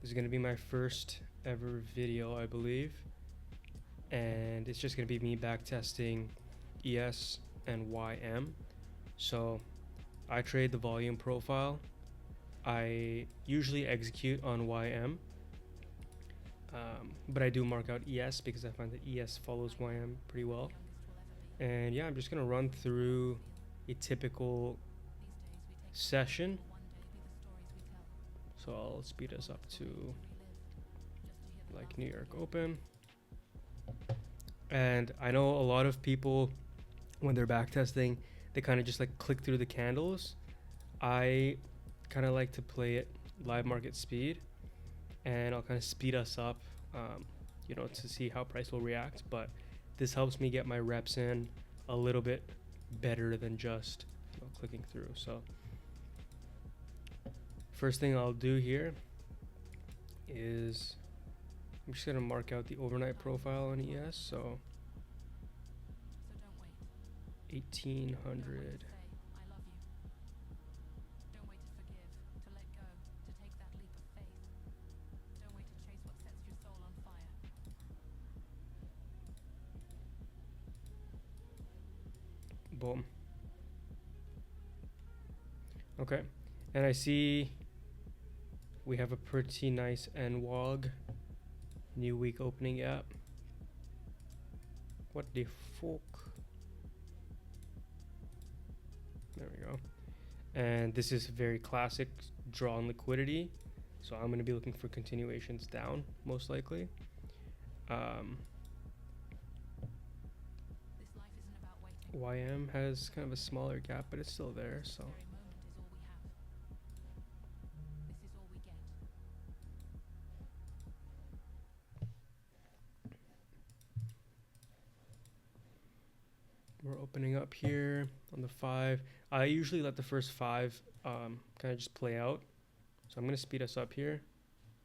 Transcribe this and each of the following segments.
This is going to be my first ever video, I believe. And it's just going to be me backtesting ES and YM. So I trade the volume profile. I usually execute on YM, but I do mark out ES because I find that ES follows YM pretty well. And yeah, I'm just going to run through a typical session. So I'll speed us up to like New York Open. And I know a lot of people, when they're backtesting, they kind of just like click through the candles. I kind of like to play it live market speed, and I'll kind of speed us up, to see how price will react. But this helps me get my reps in a little bit better than just clicking through. So first thing I'll do here is I'm just going to mark out the overnight profile on ES. So 1800. Boom. Okay, and I see we have a pretty nice NWOG new week opening gap. What the fuck? There we go. And this is very classic drawn liquidity, so I'm going to be looking for continuations down most likely. YM has kind of a smaller gap, but it's still there, so we're opening up here on the 5. I usually let the first 5 kind of just play out, so I'm going to speed us up here.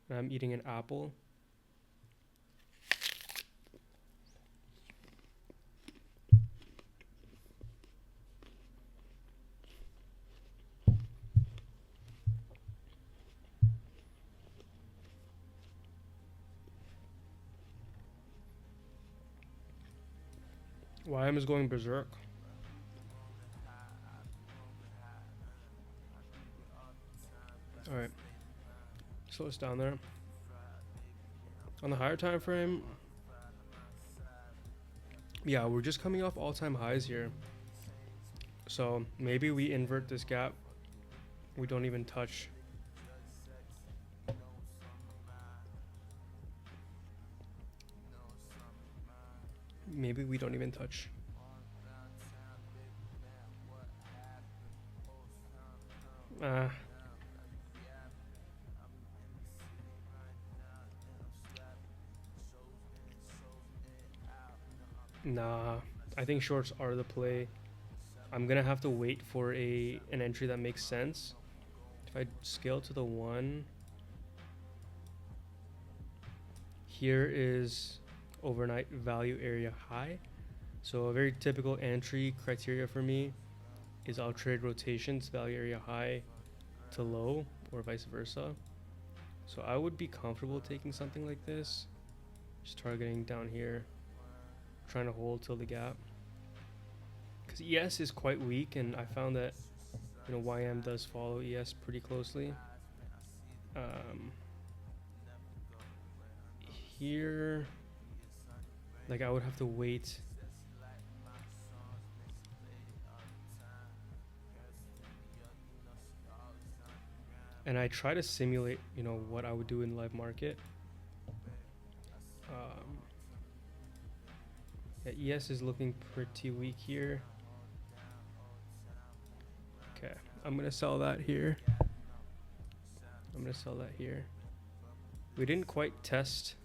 And I'm eating an apple. YM is going berserk. Alright, slow us down there. On the higher time frame, yeah, we're just coming off all-time highs here. So maybe we invert this gap. We don't even touch. Maybe we don't even touch. Nah, I think shorts are the play. I'm gonna have to wait for an entry that makes sense. If I scale to the 1, here is overnight value area high. So a very typical entry criteria for me is I'll trade rotations value area high to low or vice versa. So I would be comfortable taking something like this, just targeting down here, trying to hold till the gap, because ES is quite weak, and I found that YM does follow ES pretty closely. Here, like, I would have to wait. And I try to simulate, what I would do in live market. Yeah, ES is looking pretty weak here. Okay, I'm gonna sell that here. We didn't quite test.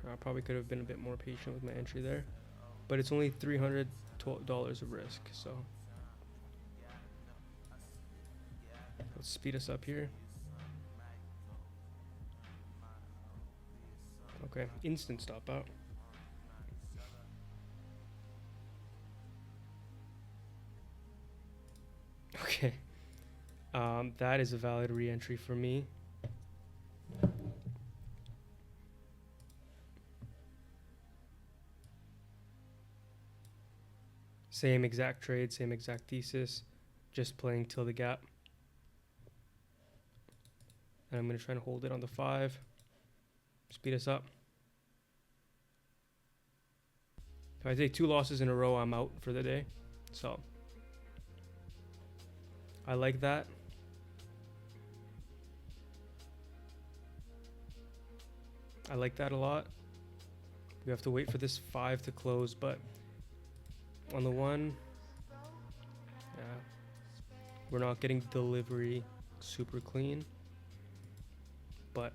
I probably could have been a bit more patient with my entry there, but it's only $312 of risk, so let's speed us up here. Okay, instant stop out. Okay, that is a valid re-entry for me. Same exact trade, same exact thesis, just playing till the gap. And I'm going to try and hold it on the 5. Speed us up. If I take 2 losses in a row, I'm out for the day. So I like that. I like that a lot. We have to wait for this 5 to close, but on the 1, yeah, we're not getting delivery super clean, but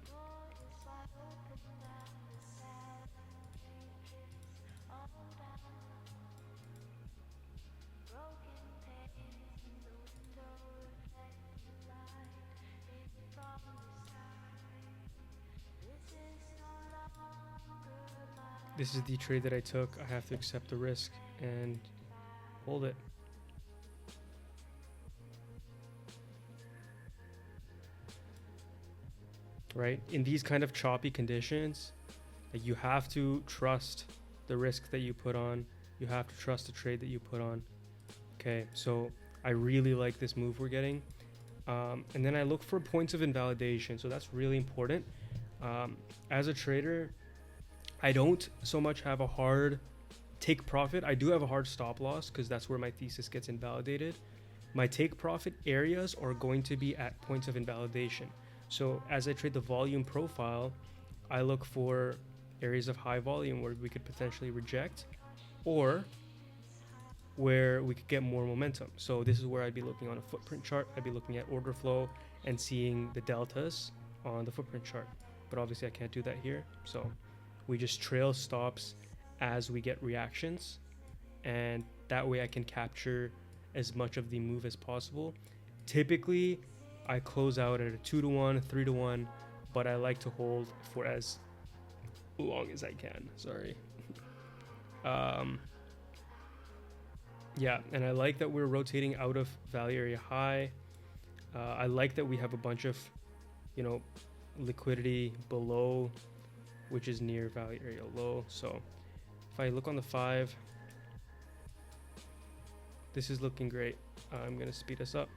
this is the trade that I took. I have to accept the risk and hold it. Right? In these kind of choppy conditions, like, you have to trust the risk that you put on. You have to trust the trade that you put on. Okay, so I really like this move we're getting. And then I look for points of invalidation. So that's really important. As a trader, I don't so much have a hard take profit. I do have a hard stop loss because that's where my thesis gets invalidated. My take profit areas are going to be at points of invalidation. So as I trade the volume profile, I look for areas of high volume where we could potentially reject, or where we could get more momentum. So this is where I'd be looking on a footprint chart. I'd be looking at order flow and seeing the deltas on the footprint chart. But obviously I can't do that here. So we just trail stops as we get reactions, and that way I can capture as much of the move as possible. Typically I close out at a 2-to-1, 3-to-1, but I like to hold for as long as I can. Sorry. Yeah, and I like that we're rotating out of value area high. I like that we have a bunch of, liquidity below, which is near value area low. So if I look on the 5, this is looking great. I'm going to speed us up.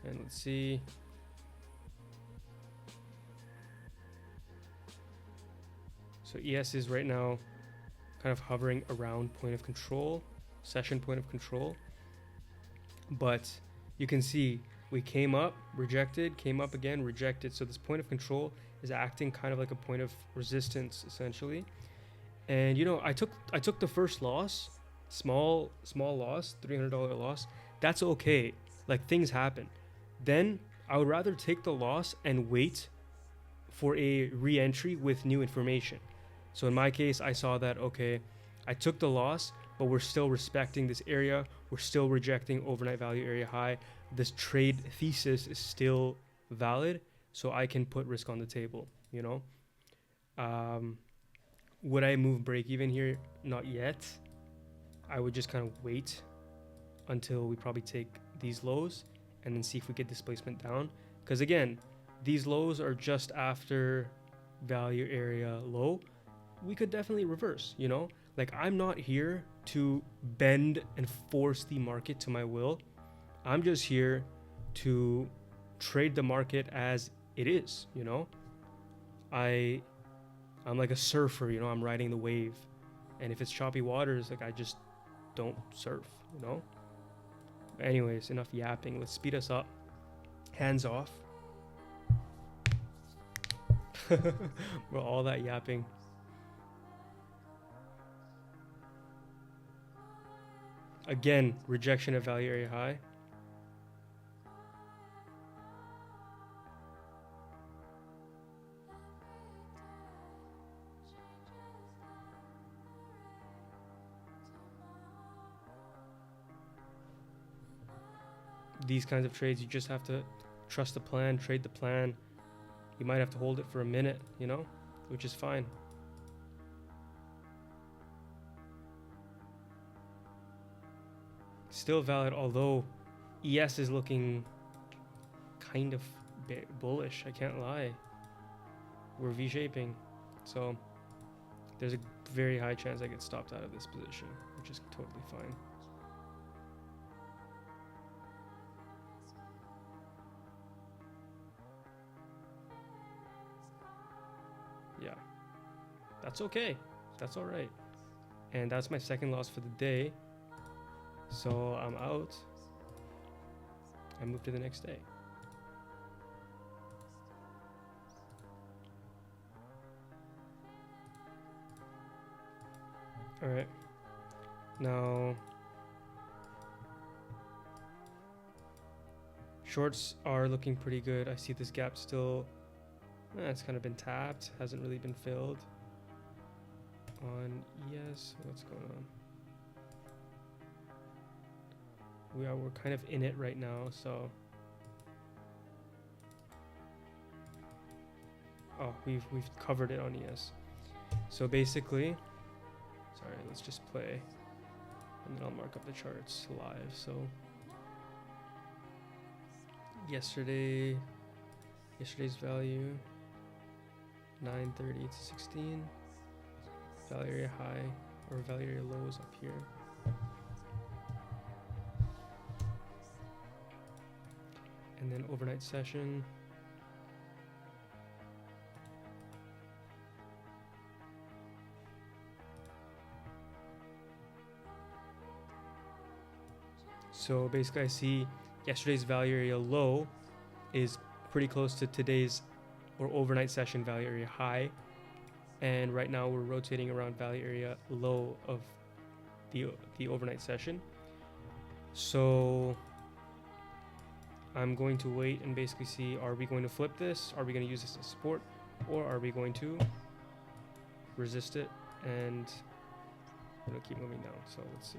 And let's see. So ES is right now kind of hovering around point of control, session point of control. But you can see we came up, rejected, came up again, rejected. So this point of control is acting kind of like a point of resistance, essentially. And I took the first loss, small loss, $300 loss. That's okay. Like, things happen. Then I would rather take the loss and wait for a re-entry with new information. So in my case, I saw that, okay, I took the loss, but we're still respecting this area. We're still rejecting overnight value area high. This trade thesis is still valid, so I can put risk on the table, Would I move break even here? Not yet. I would just kind of wait until we probably take these lows and then see if we get displacement down. Because again, these lows are just after value area low. We could definitely reverse, Like, I'm not here to bend and force the market to my will. I'm just here to trade the market as it is, I'm like a surfer, I'm riding the wave. And if it's choppy waters, like, I just don't surf, Anyways, enough yapping. Let's speed us up. Hands off. Bro, all that yapping. Again, rejection of value area high. These kinds of trades, you just have to trust the plan, trade the plan. You might have to hold it for a minute, which is fine. Still valid, although ES is looking kind of bullish. I can't lie. We're V-shaping. So there's a very high chance I get stopped out of this position, which is totally fine. Yeah, that's okay. That's all right. And that's my second loss for the day. So I'm out. I move to the next day. All right. Now, shorts are looking pretty good. I see this gap still. It's kind of been tapped. Hasn't really been filled. On ES, what's going on? We're kind of in it right now, so. Oh, we've covered it on ES. So basically, sorry, let's just play, and then I'll mark up the charts live. So yesterday's value 930 to 16. Value area high or value area low is up here. And then overnight session. So basically I see yesterday's value area low is pretty close to today's or overnight session value area high. And right now we're rotating around value area low of the overnight session. So I'm going to wait and basically see, are we going to flip this? Are we going to use this as support? Or are we going to resist it and keep moving down? So let's see.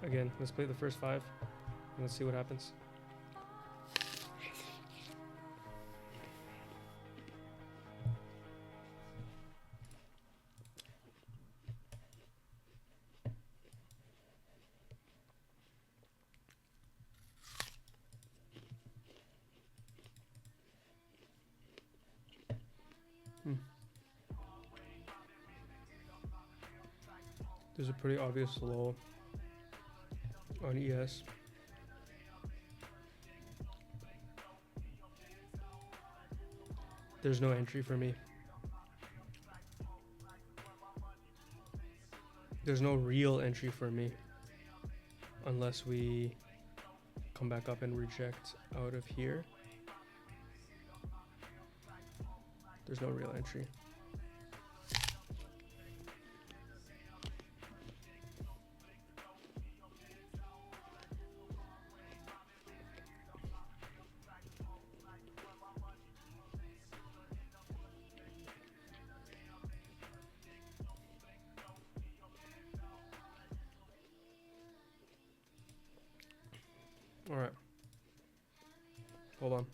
Again, let's play the first 5 and let's see what happens. There's a pretty obvious low on ES. There's no entry for me. There's no real entry for me unless we come back up and reject out of here. There's no real entry. All right. Hold on.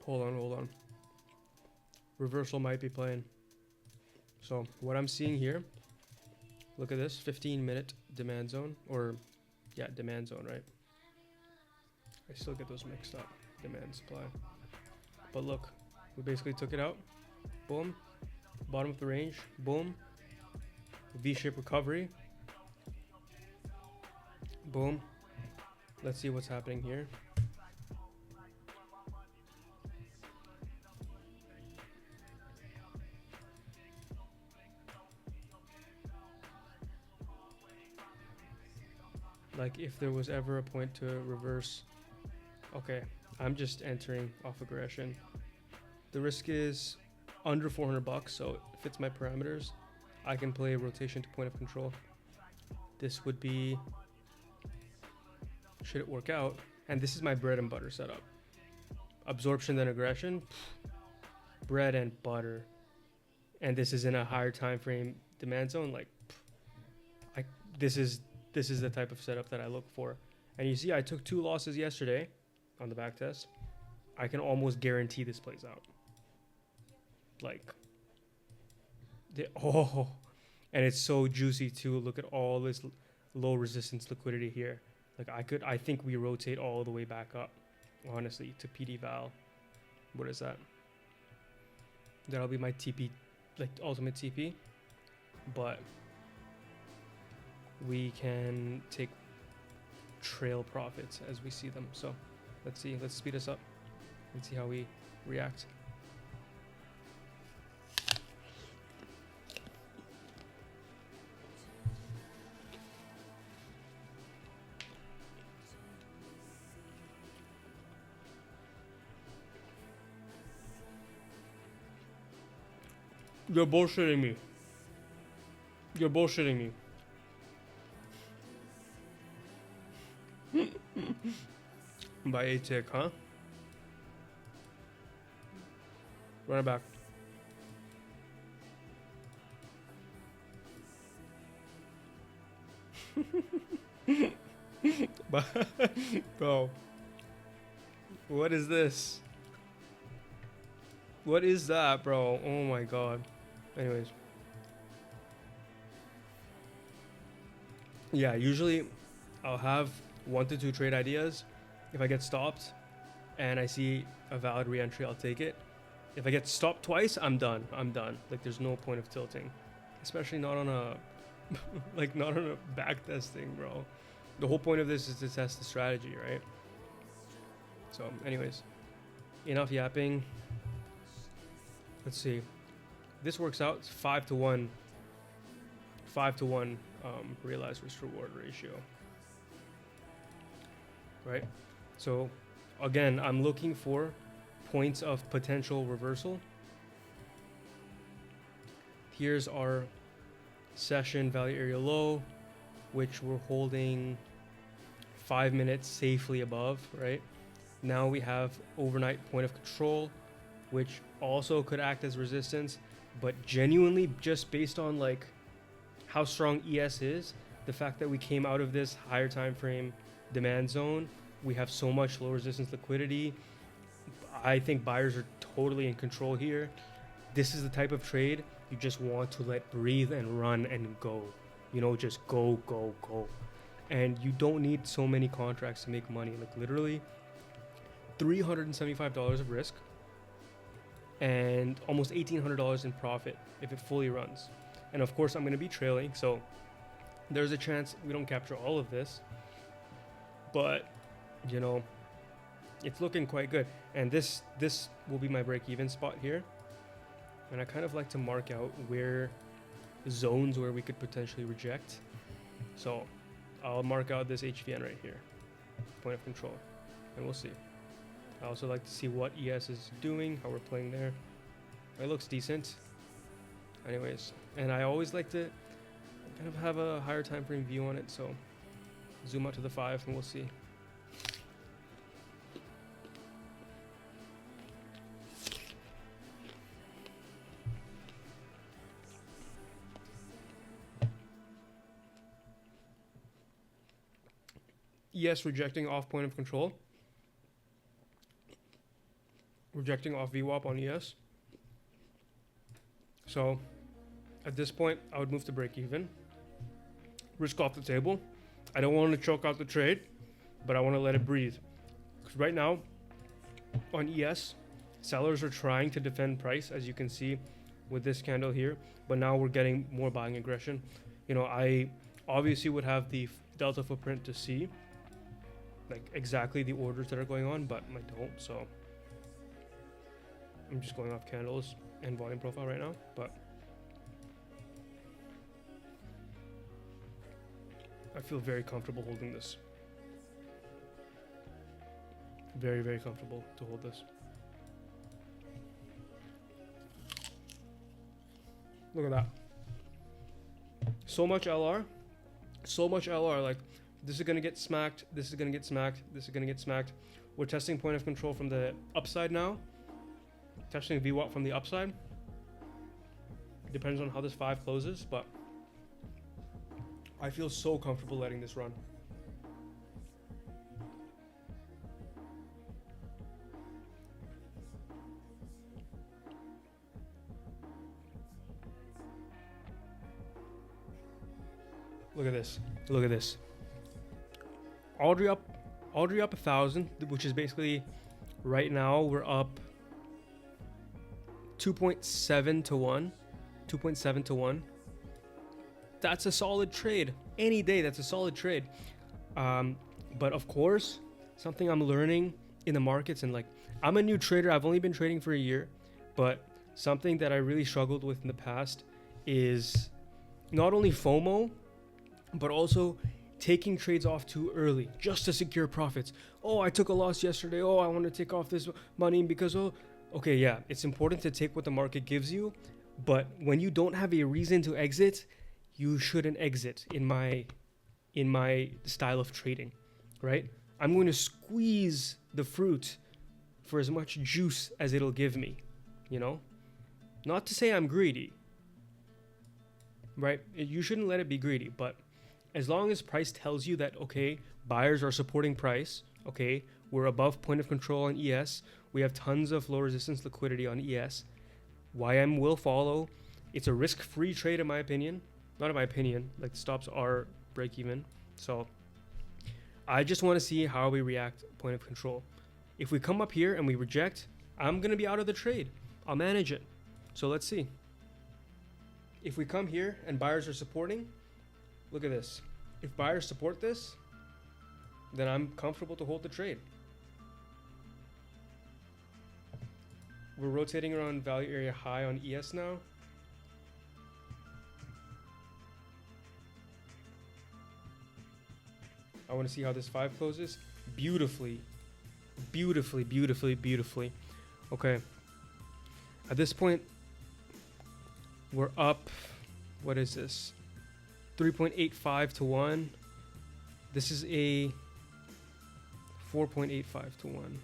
Hold on. Reversal might be playing. So what I'm seeing here, look at this, 15-minute demand zone, or yeah, demand zone, right? I still get those mixed up, demand, supply. But look, we basically took it out, boom, bottom of the range, boom, V-shaped recovery, boom. Let's see what's happening here. Like if there was ever a point to reverse. Okay, I'm just entering off aggression. The risk is under 400 bucks, so it fits my parameters. I can play rotation to point of control. This would be, should it work out, and this is my bread and butter setup. Absorption then aggression, bread and butter. And this is in a higher time frame demand zone. Like, this is the type of setup that I look for. And you see, I took 2 losses yesterday on the back test. I can almost guarantee this plays out. Like, Oh, and it's so juicy too. Look at all this low resistance liquidity here. Like I think we rotate all the way back up, honestly, to PD val. What is that? That'll be my TP, like ultimate TP. But we can take trail profits as we see them. So let's see. Let's speed us up and see how we react. You're bullshitting me. You're bullshitting me. By a tick, huh? Run it back. Bro, what is this? What is that, bro? Oh my god. Anyways. Yeah, usually I'll have 1 to 2 trade ideas. If I get stopped and I see a valid re-entry, I'll take it. If I get stopped twice, I'm done. I'm done. Like, there's no point of tilting. Especially not on a like not on a back testing, bro. The whole point of this is to test the strategy, right? So anyways, enough yapping. Let's see. This works out. It's 5 to 1. 5 to 1 realized risk reward ratio. Right? So again, I'm looking for points of potential reversal. Here's our session value area low, which we're holding 5 minutes safely above, right? Now we have overnight point of control, which also could act as resistance, but genuinely just based on like how strong ES is, the fact that we came out of this higher time frame demand zone, we have so much low resistance liquidity. I think buyers are totally in control here. This is the type of trade you just want to let breathe and run and go. You know, just go, go, go. And you don't need so many contracts to make money. Like literally $375 of risk and almost $1,800 in profit if it fully runs. And of course I'm going to be trailing, so there's a chance we don't capture all of this, but you know, it's looking quite good. And this will be my break-even spot here, and I kind of like to mark out where zones where we could potentially reject. So I'll mark out this HVN right here, point of control, and we'll see. I also like to see what ES is doing, how we're playing there. It looks decent. Anyways, and I always like to kind of have a higher time frame view on it, so zoom out to the 5 and we'll see. ES rejecting off point of control. Rejecting off VWAP on ES. So at this point, I would move to break even. Risk off the table. I don't want to choke out the trade, but I want to let it breathe. Because right now, on ES, sellers are trying to defend price, as you can see with this candle here. But now we're getting more buying aggression. You know, I obviously would have the delta footprint to see like exactly the orders that are going on, but I don't. So I'm just going off candles and volume profile right now, but I feel very comfortable holding this. Very, very comfortable to hold this. Look at that. So much LR. So much LR. Like, this is going to get smacked. This is going to get smacked. This is going to get smacked. We're testing point of control from the upside now. Testing VWAP from the upside. Depends on how this 5 closes, but I feel so comfortable letting this run. Look at this. Look at this. Already up 1,000, which is basically right now we're up 2.7 to 1. 2.7 to 1. That's a solid trade. Any day, that's a solid trade. But of course, something I'm learning in the markets, and like, I'm a new trader. I've only been trading for a year, but something that I really struggled with in the past is not only FOMO, but also taking trades off too early just to secure profits. Oh, I took a loss yesterday. Oh, I want to take off this money because, oh, okay, yeah, it's important to take what the market gives you, but when you don't have a reason to exit, you shouldn't exit in my style of trading, right? I'm going to squeeze the fruit for as much juice as it'll give me, you know? Not to say I'm greedy, right? You shouldn't let it be greedy, but as long as price tells you that, okay, buyers are supporting price, okay, we're above point of control on ES, we have tons of low resistance liquidity on ES, YM will follow. It's a risk-free trade in my opinion. Not in my opinion, like the stops are break even. So I just want to see how we react point of control. If we come up here and we reject, I'm going to be out of the trade. I'll manage it. So let's see. If we come here and buyers are supporting, look at this. If buyers support this, then I'm comfortable to hold the trade. We're rotating around value area high on ES now. I want to see how this 5 closes. Beautifully. Beautifully, beautifully, beautifully. Okay. At this point, we're up. What is this? 3.85 to 1. This is a 4.85 to 1.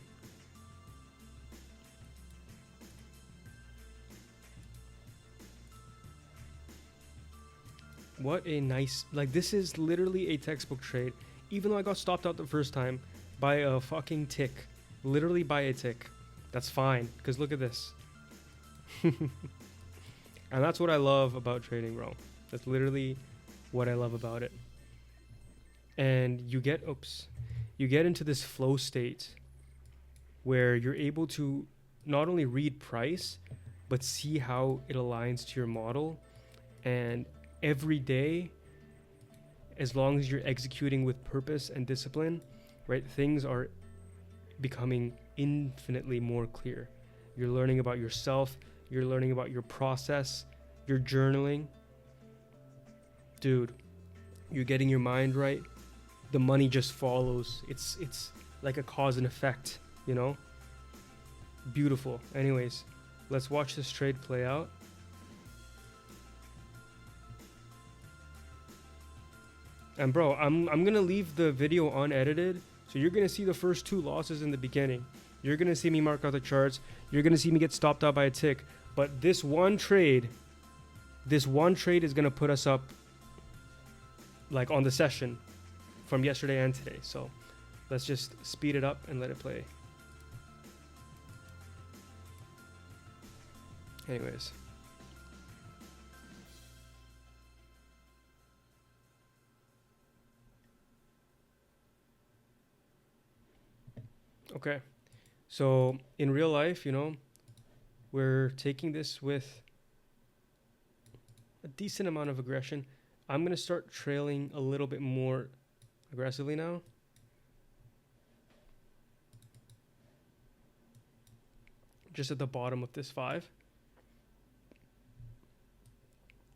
What a nice, like, this is literally a textbook trade. Even though I got stopped out the first time by a fucking tick. Literally by a tick. That's fine, because look at this. And that's what I love about trading, bro. That's literally what I love about it. And you get into this flow state where you're able to not only read price, but see how it aligns to your model. And every day, as long as you're executing with purpose and discipline, right, things are becoming infinitely more clear. You're learning about yourself, you're learning about your process, you're journaling. Dude, you're getting your mind right. The money just follows. It's like a cause and effect, you know? Beautiful. Anyways, let's watch this trade play out. And bro, I'm gonna leave the video unedited, so you're gonna see the first 2 losses in the beginning. You're gonna see me mark out the charts. You're gonna see me get stopped out by a tick. But this one trade is gonna put us up, like, on the session from yesterday and today. So let's just speed it up and let it play. Anyways. Okay, so in real life, you know, we're taking this with a decent amount of aggression. I'm going to start trailing a little bit more aggressively now. Just at the bottom of this 5.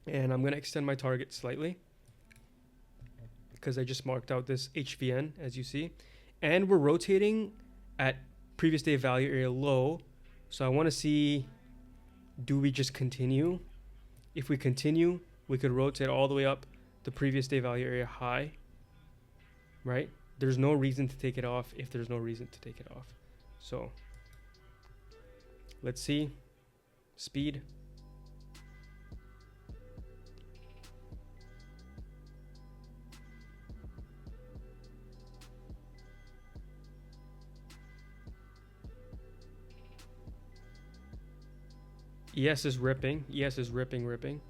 And I'm going to extend my target slightly because I just marked out this HVN, as you see. And we're rotating at previous day value area low. So I want to see, do we just continue? If we continue, we could rotate all the way up the previous day value area high, right? There's no reason to take it off if there's no reason to take it off. So let's see. Speed. ES is ripping. ES is ripping.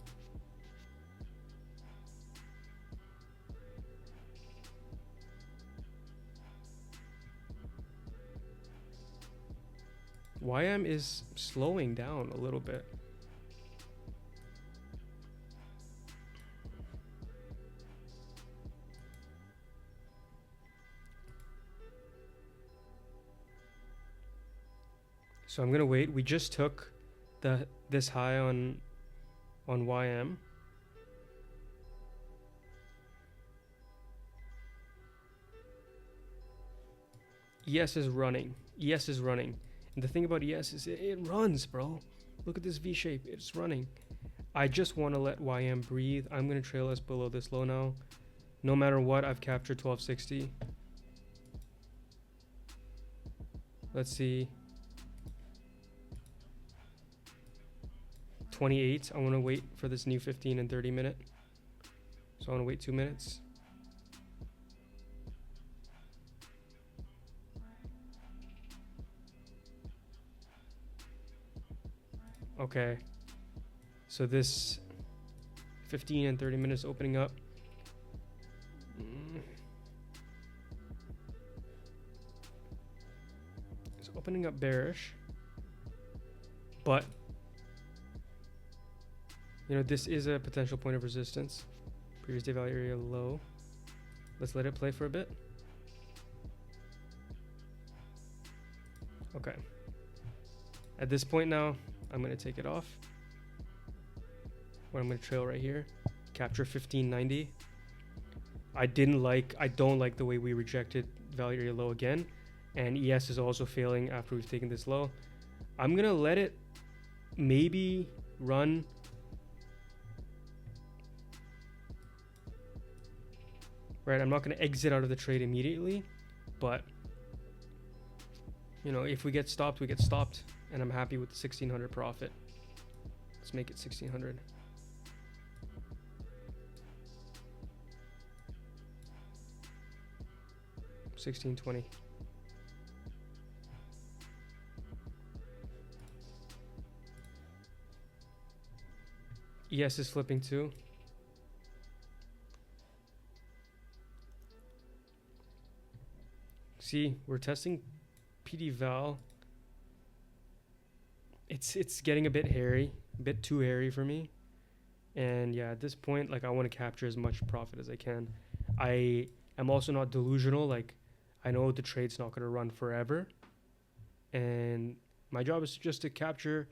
YM is slowing down a little bit. So I'm gonna wait. We just took this high on YM. ES is running. ES is running. And the thing about ES is it runs, bro. Look at this V shape. It's running. I just want to let YM breathe. I'm going to trail us below this low now. No matter what, I've captured 1260. Let's see. 28. I want to wait for this new 15 and 30 minute. So I want to wait 2 minutes. Okay. So this 15 and 30 minutes opening up. It's opening up bearish. But you know, this is a potential point of resistance. Previous day value area low. Let's let it play for a bit. Okay. At this point now, I'm going to take it off. What I'm going to trail right here. Capture 1590. I don't like the way we rejected value area low again. And ES is also failing after we've taken this low. I'm going to let it maybe run. Right, I'm not going to exit out of the trade immediately, but you know, if we get stopped, we get stopped, and I'm happy with the 1600 profit. Let's make it 1600. $16.20. ES is flipping too. See, we're testing PD val. It's getting a bit hairy, a bit too hairy for me. And yeah, at this point, like I want to capture as much profit as I can. I am also not delusional. Like I know the trade's not going to run forever. And my job is just to capture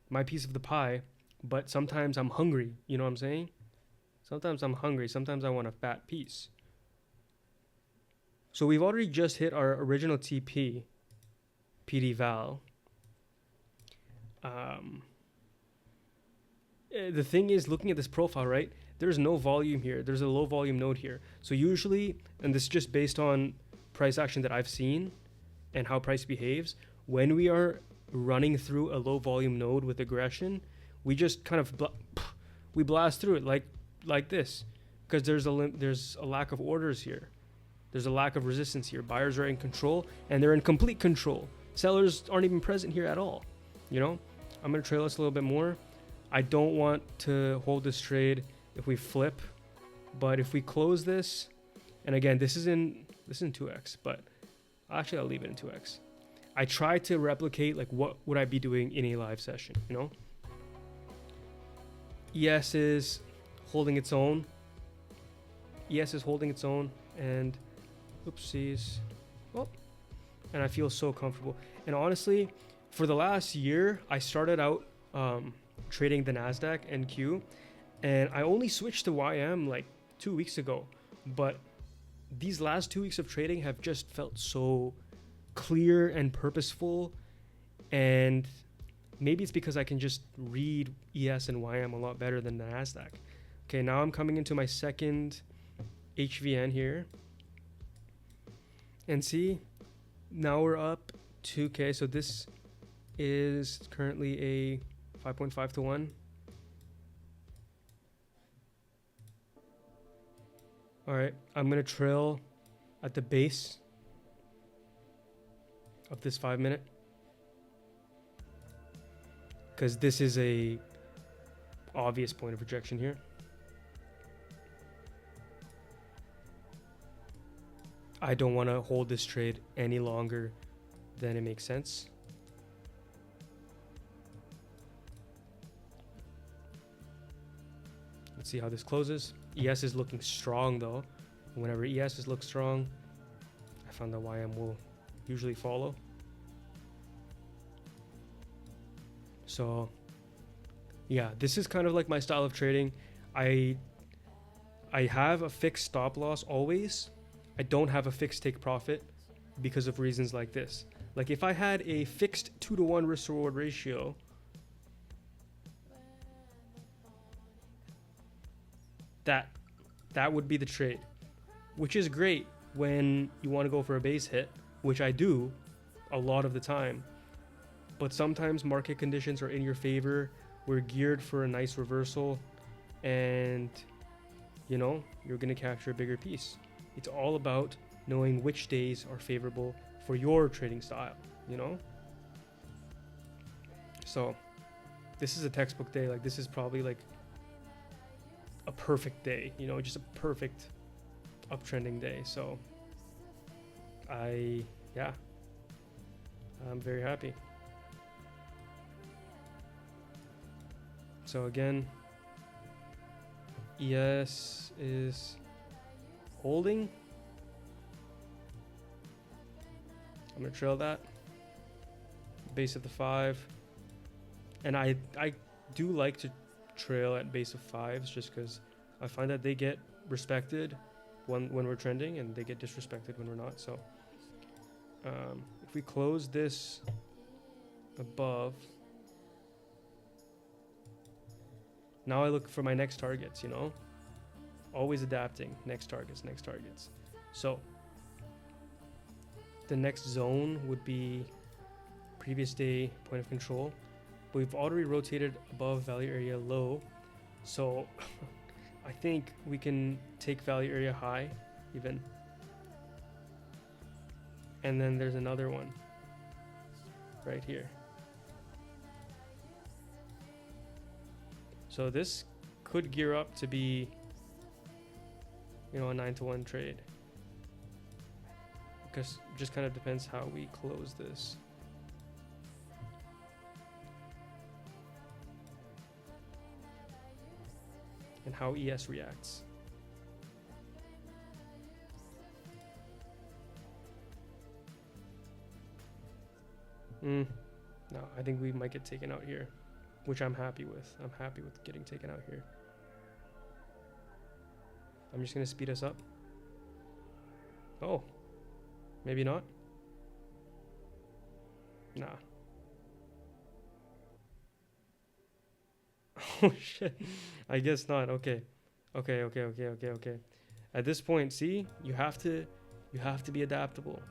my piece of the pie. But sometimes I'm hungry. You know what I'm saying? Sometimes I'm hungry. Sometimes I want a fat piece. So we've already just hit our original TP, PD val. The thing is, looking at this profile, right? There's no volume here. There's a low volume node here. So usually, and this is just based on price action that I've seen and how price behaves, when we are running through a low volume node with aggression, we just kind of we blast through it like this, because there's a lack of orders here. There's a lack of resistance here. Buyers are in control, and they're in complete control. Sellers aren't even present here at all. You know, I'm going to trail us a little bit more. I don't want to hold this trade if we flip, but if we close this, and again, this is in 2x, but actually I'll leave it in 2x. I try to replicate like what would I be doing in a live session, you know? ES is holding its own. ES is holding its own, and oopsies. Oh, and I feel so comfortable. And honestly, for the last year, I started out trading the NASDAQ NQ, and I only switched to YM like 2 weeks ago. But these last 2 weeks of trading have just felt so clear and purposeful. And maybe it's because I can just read ES and YM a lot better than the NASDAQ. Okay, now I'm coming into my second HVN here. And see, now we're up 2K. So this is currently a 5.5 to 1. All right, I'm going to trail at the base of this 5 minute, because this is a obvious point of rejection here. I don't want to hold this trade any longer than it makes sense. Let's see how this closes. ES is looking strong though. Whenever ES looks strong, I found that YM will usually follow. So yeah, this is kind of like my style of trading. I have a fixed stop loss always. I don't have a fixed take profit because of reasons like this. Like if I had a fixed 2-to-1 risk reward ratio, that would be the trade, which is great when you want to go for a base hit, which I do a lot of the time. But sometimes market conditions are in your favor. We're geared for a nice reversal, and you know, you're going to capture a bigger piece. It's all about knowing which days are favorable for your trading style, you know? So this is a textbook day. Like this is probably like a perfect day, you know, just a perfect uptrending day. So I'm very happy. So again, ES is holding. I'm gonna trail that base of the 5, and I do like to trail at base of 5s just because I find that they get respected when we're trending, and they get disrespected when we're not. So if we close this above, now I look for my next targets, you know, always adapting. Next targets. So the next zone would be previous day point of control, but we've already rotated above value area low, so I think we can take value area high even, and then there's another one right here. So this could gear up to be, you know, a 9-to-1 trade, because it just kind of depends how we close this. And how ES reacts. No, I think we might get taken out here, which I'm happy with. I'm happy with getting taken out here. I'm just gonna speed us up. Oh, maybe not. Nah. Oh shit. I guess not. Okay. At this point, see, you have to be adaptable.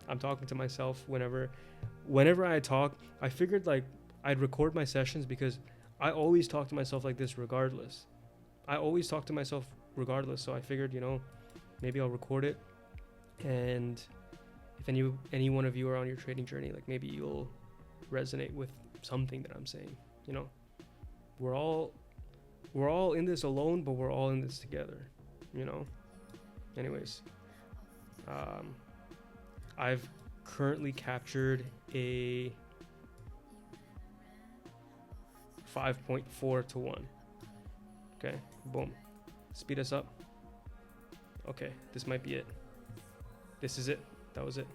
I'm talking to myself whenever I talk. I figured like I'd record my sessions because I always talk to myself like this regardless. So I figured, you know, maybe I'll record it, and if any one of you are on your trading journey, like maybe you'll resonate with something that I'm saying, you know. We're all in this alone, but we're all in this together, you know. Anyways, I've currently captured a 5.4 to 1. Okay, boom. Speed us up. Okay, this might be it. This is it. That was it.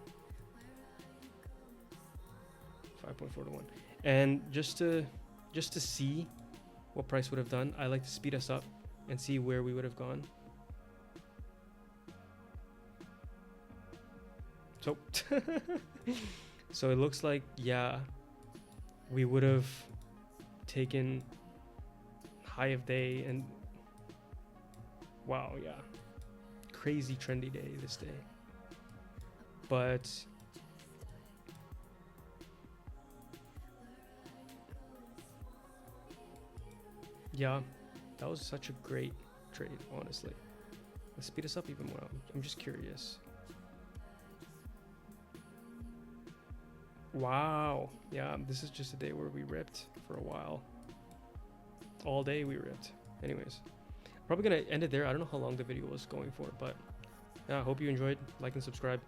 5.4 to 1. And just to see what price would have done, I like to speed us up and see where we would have gone. So so it looks like, yeah, we would have taken high of day, and wow, yeah, crazy trendy day this day. But yeah, that was such a great trade, honestly. Let's speed us up even more. I'm just curious. Wow. Yeah, this is just a day where we ripped for a while. All day we ripped. Anyways, probably gonna end it there. I don't know how long the video was going for, but yeah, I hope you enjoyed. Like and subscribe.